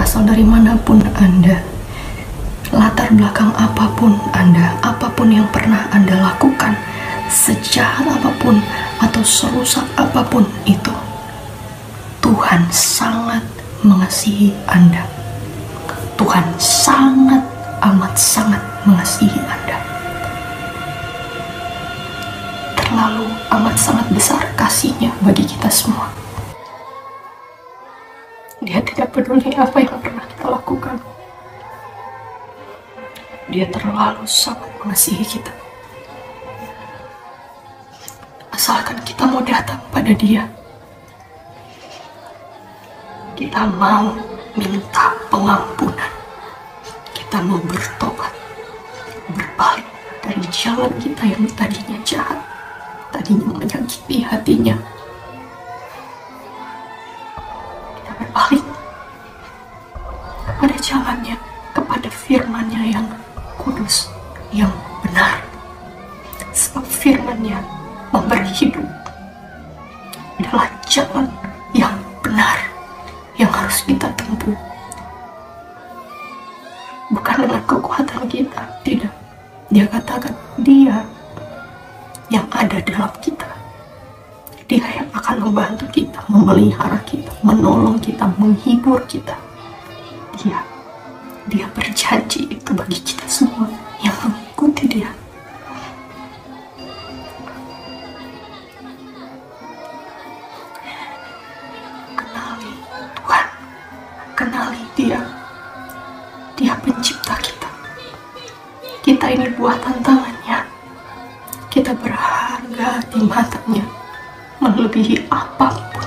berasal dari manapun Anda, latar belakang apapun Anda, apapun yang pernah Anda lakukan, sejahat apapun atau serusak apapun itu, Tuhan sangat mengasihi Anda. Tuhan sangat amat sangat mengasihi Anda. Terlalu amat sangat besar kasih-Nya bagi kita semua. Dia tidak peduli apa yang pernah kita lakukan. Dia terlalu sangat mengasihi kita. Asalkan kita mau datang pada Dia, kita mau minta pengampunan, kita mau bertobat, berbalik dari jalan kita yang tadinya jahat, tadinya menyakiti hatinya. Kita berbalik kepada jalannya, kepada firman-Nya yang kudus, yang benar. Sebab firman-Nya memberi hidup adalah jalan yang benar yang harus kita tempuh. Bukan dengan kekuatan kita, tidak. Dia katakan, Dia yang ada dalam kita. Dia yang akan membantu kita, memelihara kita, menolong kita, menghibur kita. Dia berjanji itu bagi kita semua yang mengikuti Dia. Kenali Tuhan, kenali Dia. Dia pencipta kita. Kita ini buatan tangannya. Kita berharga di matanya, melebihi apapun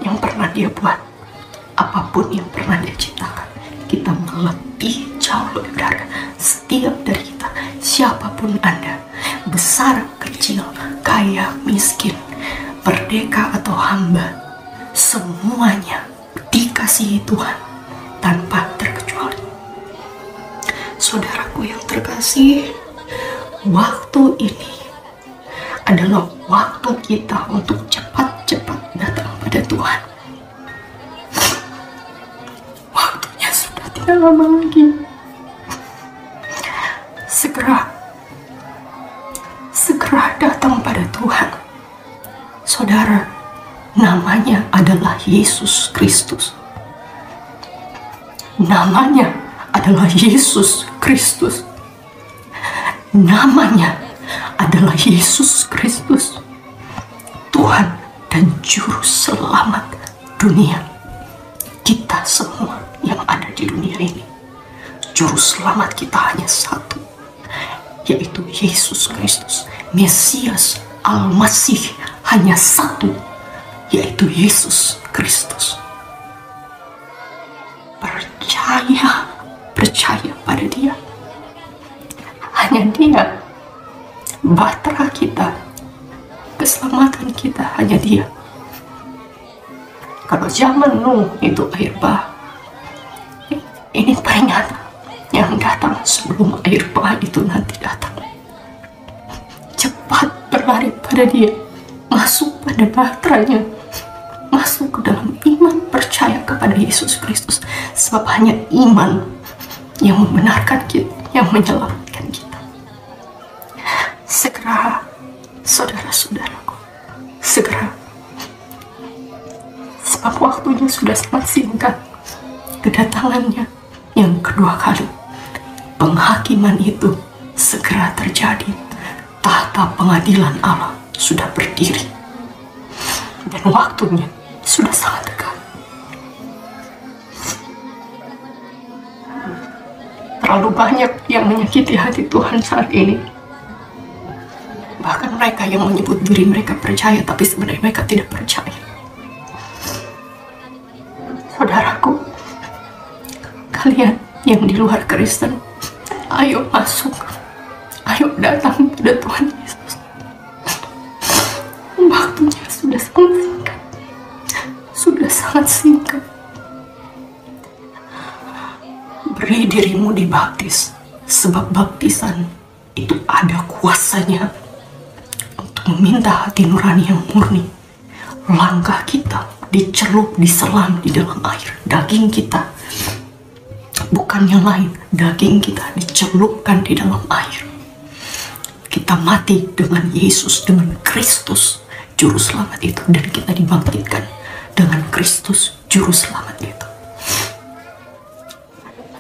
yang pernah Dia buat, apapun yang pernah Dia ciptakan. Kita melebihi jauh lebih berharga. Setiap dari kita, siapapun Anda, besar, kecil, kaya, miskin, merdeka atau hamba, semuanya dikasihi Tuhan tanpa terkecuali. Saudaraku yang terkasih, waktu ini adalah waktu kita untuk cepat-cepat datang pada Tuhan. Waktunya sudah tidak lama lagi. Segera datang pada Tuhan. Saudara, namanya adalah Yesus Kristus. Namanya adalah Yesus Kristus. Namanya adalah Yesus Kristus, Tuhan dan Juru Selamat dunia. Kita semua yang ada di dunia ini, Juru Selamat kita hanya satu, yaitu Yesus Kristus. Mesias Al-Masih hanya satu, yaitu Yesus Kristus. Percaya pada Dia. Hanya Dia bahtera kita, keselamatan kita, hanya Dia. Kalau zaman Nuh itu air bah, ini peringatan yang datang sebelum air bah itu nanti datang. Cepat berlari pada Dia, masuk pada bahteranya, masuk ke dalam iman, percaya kepada Yesus Kristus. Sebab hanya iman yang membenarkan kita, yang menyelamatkan kita. Segera, saudara-saudaraku, segera. Sebab waktunya sudah sangat singkat. Kedatangannya yang kedua kali, penghakiman itu segera terjadi. Tahta pengadilan Allah sudah berdiri, dan waktunya sudah sangat dekat. Terlalu banyak yang menyakiti hati Tuhan saat ini. Bahkan mereka yang menyebut diri mereka percaya, tapi sebenarnya mereka tidak percaya. Saudaraku, kalian yang di luar Kristen, ayo masuk, ayo datang pada Tuhan Yesus. Waktunya sudah sangat singkat, sudah sangat singkat. Beri dirimu dibaptis, sebab baptisan itu ada kuasanya untuk meminta hati nurani yang murni, langkah kita dicelup, diselam di dalam air. Daging kita, bukan yang lain, daging kita dicelupkan di dalam air. Kita mati dengan Yesus, dengan Kristus Juru Selamat itu, dan kita dibangkitkan dengan Kristus Juru Selamat itu.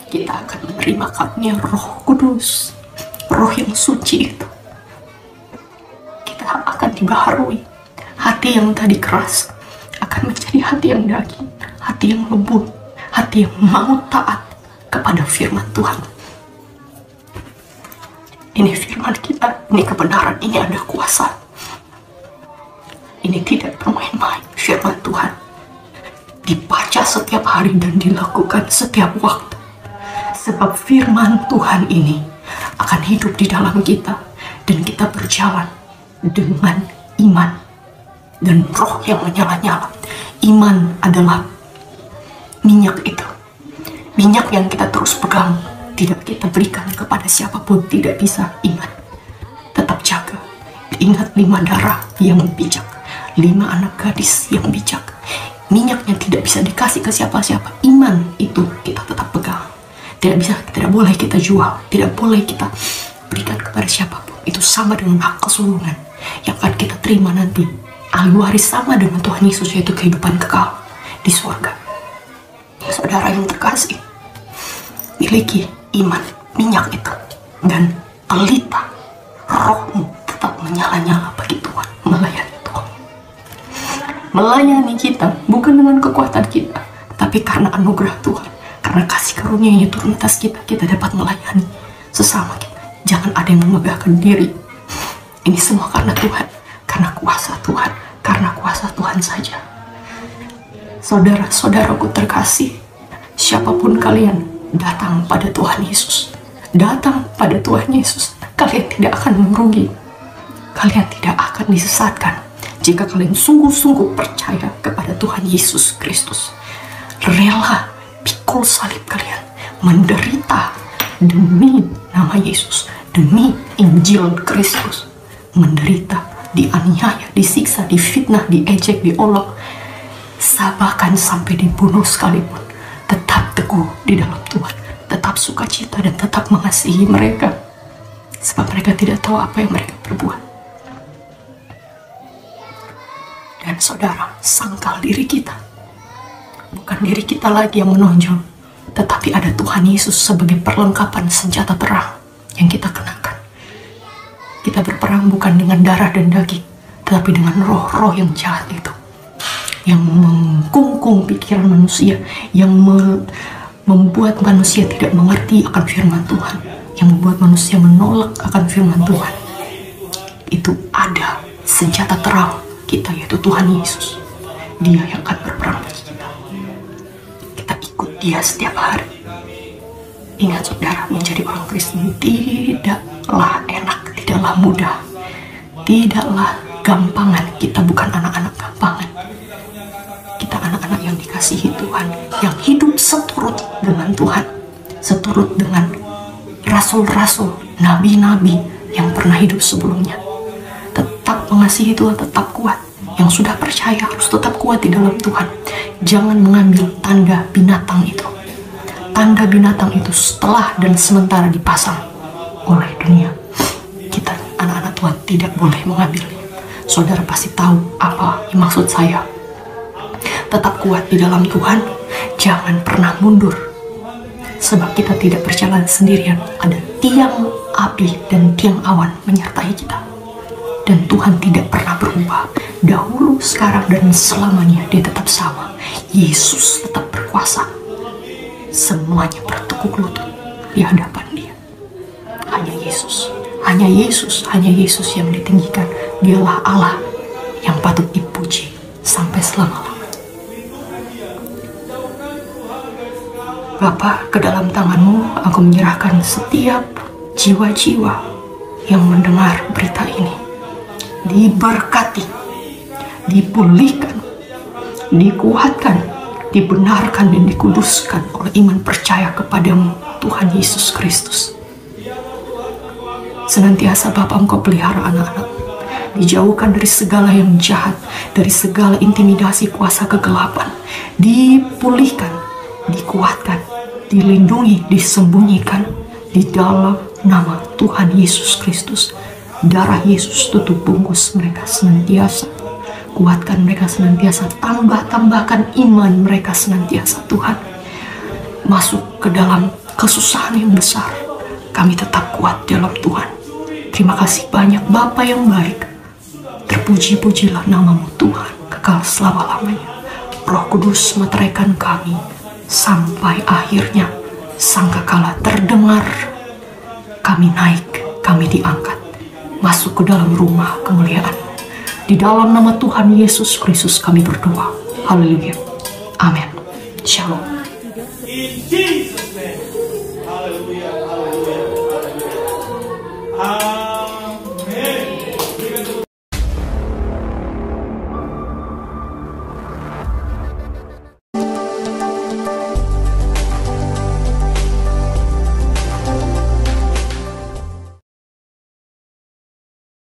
Kita akan menerima karunia Roh Kudus, Roh yang suci itu. Kita akan dibaharui. Hati yang tadi keras akan menjadi hati yang daging, hati yang lembut, hati yang mau taat kepada firman Tuhan. Ini firman kita, ini kebenaran, ini ada kuasa. Ini tidak bermain-main. Firman Tuhan dibaca setiap hari dan dilakukan setiap waktu. Sebab firman Tuhan ini akan hidup di dalam kita, dan kita berjalan dengan iman dan roh yang menyala-nyala. Iman adalah minyak itu. Minyak yang kita terus pegang, tidak kita berikan kepada siapapun, tidak bisa. Iman tetap jaga. Ingat 5 darah yang bijak, 5 anak gadis yang bijak. Minyak yang tidak bisa dikasih ke siapa-siapa. Iman itu kita tetap pegang. Tidak boleh kita jual, tidak boleh kita berikan kepada siapapun. Itu sama dengan hak kesulungan yang akan kita terima nanti. Ahli waris sama dengan Tuhan Yesus, yaitu kehidupan kekal di surga. Saudara yang terkasih, miliki iman, minyak itu, dan pelita rohmu tetap menyala-nyala bagi Tuhan, melayani Tuhan. Melayani kita bukan dengan kekuatan kita, tapi karena anugerah Tuhan, karena kasih karunia-Nya turun atas kita, kita dapat melayani sesama kita. Jangan ada yang memegahkan diri. Ini semua karena Tuhan, karena kuasa Tuhan, karena kuasa Tuhan saja. Saudara-saudaraku terkasih, siapapun kalian, datang pada Tuhan Yesus. Datang pada Tuhan Yesus. Kalian tidak akan merugi. Kalian tidak akan disesatkan jika kalian sungguh-sungguh percaya kepada Tuhan Yesus Kristus. Rela pikul salib kalian, menderita demi nama Yesus, demi Injil Kristus. Menderita, dianiaya, disiksa, difitnah, diejek, diolok, bahkan sampai dibunuh sekalipun, tetap teguh di dalam Tuhan, tetap sukacita dan tetap mengasihi mereka, sebab mereka tidak tahu apa yang mereka perbuat. Dan saudara, sangkal diri kita, bukan diri kita lagi yang menonjol, tetapi ada Tuhan Yesus sebagai perlengkapan senjata perang yang kita kenakan. Kita berperang bukan dengan darah dan daging, tetapi dengan roh-roh yang jahat itu, yang mengkungkung pikiran manusia, yang membuat manusia tidak mengerti akan firman Tuhan, yang membuat manusia menolak akan firman Tuhan. Itu ada senjata terang kita, yaitu Tuhan Yesus. Dia yang akan berperang bagi kita. Kita ikut Dia setiap hari. Ingat saudara, menjadi orang Kristen tidaklah enak, tidaklah mudah, tidaklah gampangan. Kita bukan anak-anak gampangan. Kita anak-anak yang dikasihi Tuhan, yang hidup seturut dengan Tuhan, seturut dengan rasul-rasul, nabi-nabi yang pernah hidup sebelumnya. Tetap mengasihi Tuhan, tetap kuat. Yang sudah percaya harus tetap kuat di dalam Tuhan. Jangan mengambil tanda binatang itu. Tanda binatang itu setelah dan sementara dipasang oleh dunia. Kita anak-anak Tuhan tidak boleh mengambilnya. Saudara pasti tahu apa yang maksud saya. Tetap kuat di dalam Tuhan, jangan pernah mundur. Sebab kita tidak berjalan sendirian. Ada tiang api dan tiang awan menyertai kita. Dan Tuhan tidak pernah berubah. Dahulu, sekarang, dan selamanya Dia tetap sama. Yesus tetap berkuasa. Semuanya bertekuk lutut di hadapan Dia. Hanya Yesus, hanya Yesus, hanya Yesus yang ditinggikan. Dialah Allah yang patut dipuji sampai selama-lamanya. Bapa, ke dalam tangan-Mu aku menyerahkan setiap jiwa-jiwa yang mendengar berita ini. Diberkati, dipulihkan, dikuatkan, dibenarkan dan dikuduskan oleh iman percaya kepada-Mu, Tuhan Yesus Kristus. Senantiasa Bapa Engkau pelihara anak-anak dijauhkan dari segala yang jahat, dari segala intimidasi kuasa kegelapan, dipulihkan, dikuatkan, dilindungi, disembunyikan di dalam nama Tuhan Yesus Kristus. Darah Yesus tutup bungkus mereka senantiasa. Kuatkan mereka senantiasa, tambahkan iman mereka senantiasa Tuhan. Masuk ke dalam kesusahan yang besar, kami tetap kuat dalam Tuhan. Terima kasih banyak Bapa yang baik. Terpuji-pujilah namamu Tuhan, kekal selama-lamanya. Roh Kudus meteraikan kami, sampai akhirnya sangkakala terdengar, kami naik, kami diangkat, masuk ke dalam rumah kemuliaan. Di dalam nama Tuhan Yesus Kristus kami berdoa. Haleluya. Amin. Shalom.